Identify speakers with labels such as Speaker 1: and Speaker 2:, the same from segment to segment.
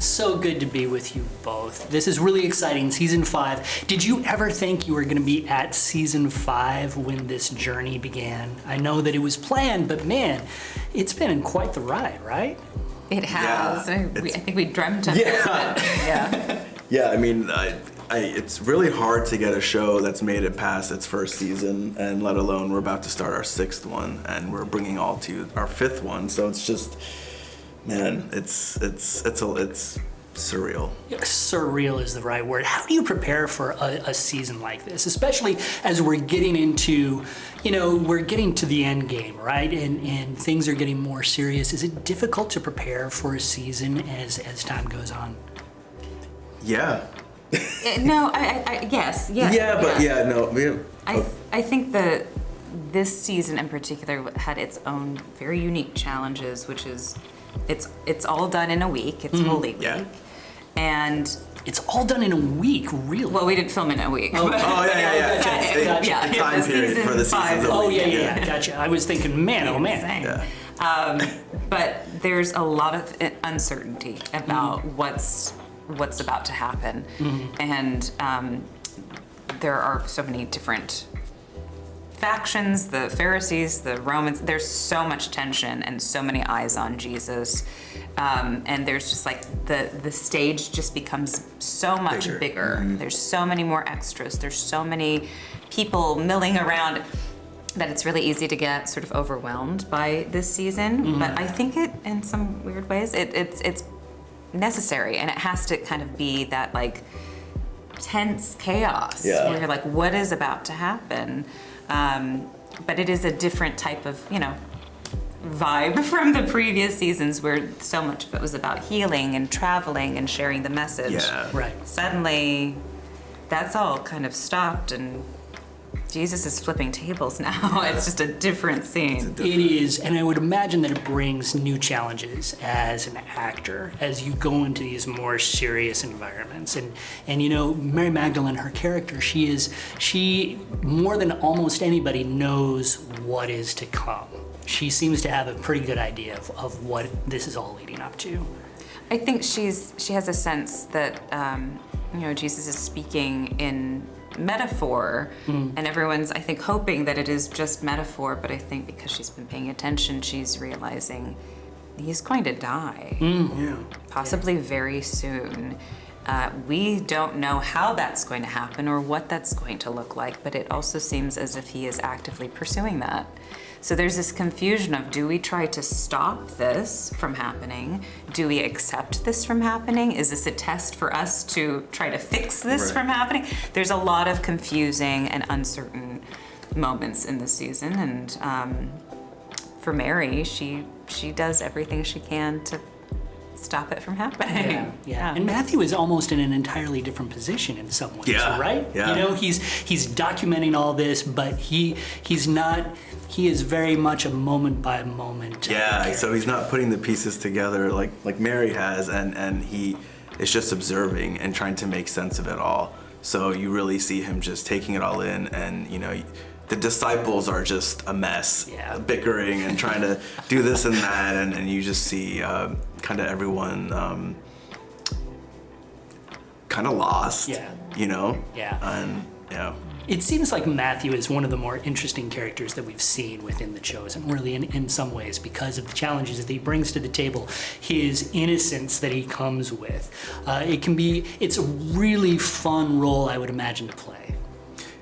Speaker 1: So good to be with you both. This is really exciting. Season 5. Did you ever think you were going to be at season 5 when this journey began? I know that it was planned, but man, it's been quite the ride, right?
Speaker 2: It has.
Speaker 3: Yeah,
Speaker 2: I think we dreamt of it. Yeah.
Speaker 3: Yeah, I mean, it's really hard to get a show that's made it past its first season, and let alone we're about to start our 6th one, and we're bringing all to our 5th one. So it's just, man, it's surreal.
Speaker 1: Yeah, surreal is the right word. How do you prepare for a season like this, especially as we're getting into, we're getting to the end game, right? And things are getting more serious. Is it difficult to prepare for a season as time goes on?
Speaker 3: Yeah.
Speaker 2: No, yes, yeah.
Speaker 3: Yeah, but no.
Speaker 2: I think that this season in particular had its own very unique challenges, which is it's all done in a week. It's Holy Week.
Speaker 3: Yeah.
Speaker 2: And
Speaker 1: it's all done in a week, really?
Speaker 2: well, we didn't film in a week.
Speaker 3: Yeah.
Speaker 1: Gotcha.
Speaker 3: The time period for the season's
Speaker 1: Oh, yeah. Gotcha. I was thinking, man, oh man.
Speaker 3: Yeah.
Speaker 2: But there's a lot of uncertainty about what's about to happen. And there are so many different factions, the Pharisees, the Romans. There's so much tension and so many eyes on Jesus. And there's just like the stage just becomes so much bigger. There's so many more extras. There's so many people milling around that it's really easy to get sort of overwhelmed by this season. But I think it, in some weird ways, it's necessary, and it has to kind of be that like tense chaos where you're like, what is about to happen? But it is a different type of vibe from the previous seasons where so much of it was about healing and traveling and sharing the message.
Speaker 3: Yeah.
Speaker 1: Right.
Speaker 2: Suddenly that's all kind of stopped, and Jesus is flipping tables now. It's just a different scene.
Speaker 1: It is, and I would imagine that it brings new challenges as an actor as you go into these more serious environments. And Mary Magdalene, her character, she more than almost anybody knows what is to come. She seems to have a pretty good idea of what this is all leading up to.
Speaker 2: I think she has a sense that Jesus is speaking in metaphor, and everyone's, I think, hoping that it is just metaphor, but I think because she's been paying attention, she's realizing he's going to die, possibly very soon. We don't know how that's going to happen or what that's going to look like, but it also seems as if he is actively pursuing that. So there's this confusion of, do we try to stop this from happening? Do we accept this from happening? Is this a test for us to try to fix this from happening? There's a lot of confusing and uncertain moments in this season, and for Mary, she does everything she can to stop it from happening.
Speaker 1: Yeah. And Matthew is almost in an entirely different position in some ways, right?
Speaker 3: Yeah.
Speaker 1: He's documenting all this, but he's not. He is very much a moment by moment.
Speaker 3: Yeah, so he's not putting the pieces together like Mary has, and he is just observing and trying to make sense of it all. So you really see him just taking it all in, and the disciples are just a mess, bickering and trying to do this and that, and you just see kind of everyone kind of lost, and
Speaker 1: It seems like Matthew is one of the more interesting characters that we've seen within The Chosen, really in some ways, because of the challenges that he brings to the table, his innocence that he comes with. It's a really fun role, I would imagine, to play.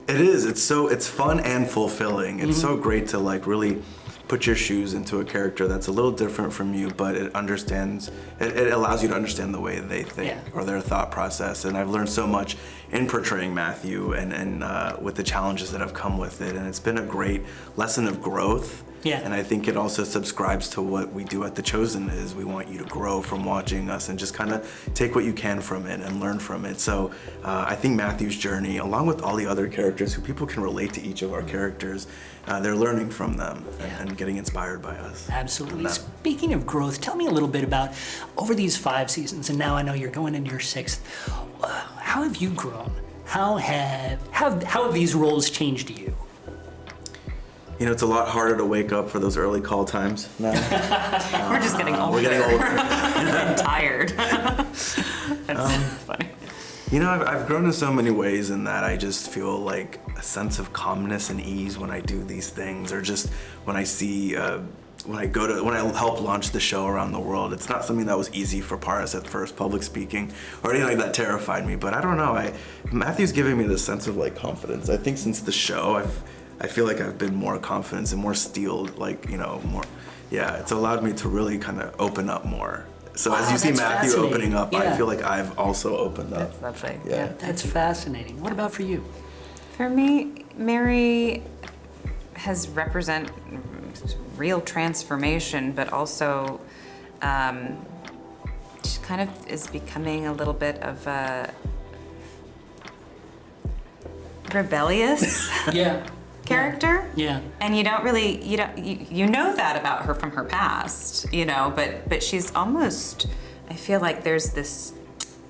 Speaker 3: It is. It's fun and fulfilling. It's so great to really put your shoes into a character that's a little different from you, but it allows you to understand the way they think or their thought process. And I've learned so much in portraying Matthew and with the challenges that have come with it. And it's been a great lesson of growth.
Speaker 1: Yeah.
Speaker 3: And I think it also subscribes to what we do at The Chosen, is we want you to grow from watching us and just kind of take what you can from it and learn from it. So I think Matthew's journey, along with all the other characters who people can relate to each of our characters, they're learning from them and getting inspired by us.
Speaker 1: Absolutely. Speaking of growth, tell me a little bit about, over these 5 seasons, and now I know you're going into your 6th, how have you grown? How have these roles changed you?
Speaker 3: It's a lot harder to wake up for those early call times now.
Speaker 2: We're just getting older.
Speaker 3: We're getting older.
Speaker 2: And tired. funny.
Speaker 3: You know, I've grown in so many ways in that I just feel like a sense of calmness and ease when I do these things, or just when I see, when I help launch the show around the world. It's not something that was easy for Paris at first, public speaking, or anything like that terrified me. But I don't know, Matthew's giving me this sense of like confidence. I think since the show, I feel like I've been more confident and more steeled, like, you know, more, yeah, it's allowed me to really kind of open up more. So as you see
Speaker 1: that's
Speaker 3: Matthew
Speaker 1: fascinating.
Speaker 3: opening up,
Speaker 1: Yeah.
Speaker 3: I feel like I've also opened up.
Speaker 2: That's lovely.
Speaker 3: Yeah.
Speaker 1: That's fascinating. What about for you?
Speaker 2: For me, Mary has represent real transformation, but also she kind of is becoming a little bit of a rebellious
Speaker 1: Yeah.
Speaker 2: character.
Speaker 1: Yeah.
Speaker 2: And you know that about her from her past, you know, but she's almost, I feel like there's this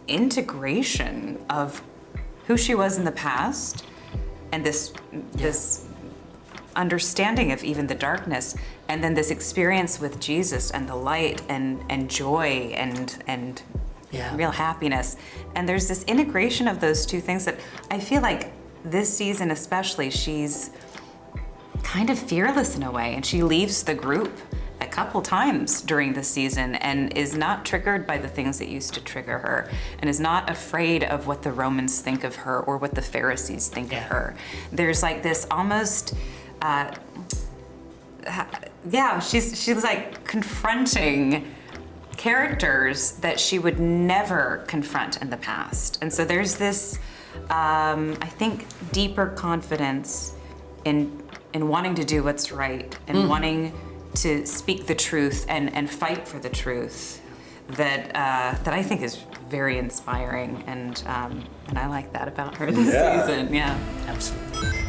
Speaker 2: integration of who she was in the past and this understanding of even the darkness, and then this experience with Jesus and the light and joy and
Speaker 1: Yeah.
Speaker 2: real happiness. And there's this integration of those two things that I feel like this season especially, she's kind of fearless in a way, and she leaves the group a couple times during the season and is not triggered by the things that used to trigger her, and is not afraid of what the Romans think of her or what the Pharisees think of her. There's like this almost, she's like confronting characters that she would never confront in the past. And so there's this, I think, deeper confidence in wanting to do what's right and wanting to speak the truth and fight for the truth that I think is very inspiring, and I like that about her this season. Yeah.
Speaker 1: Absolutely.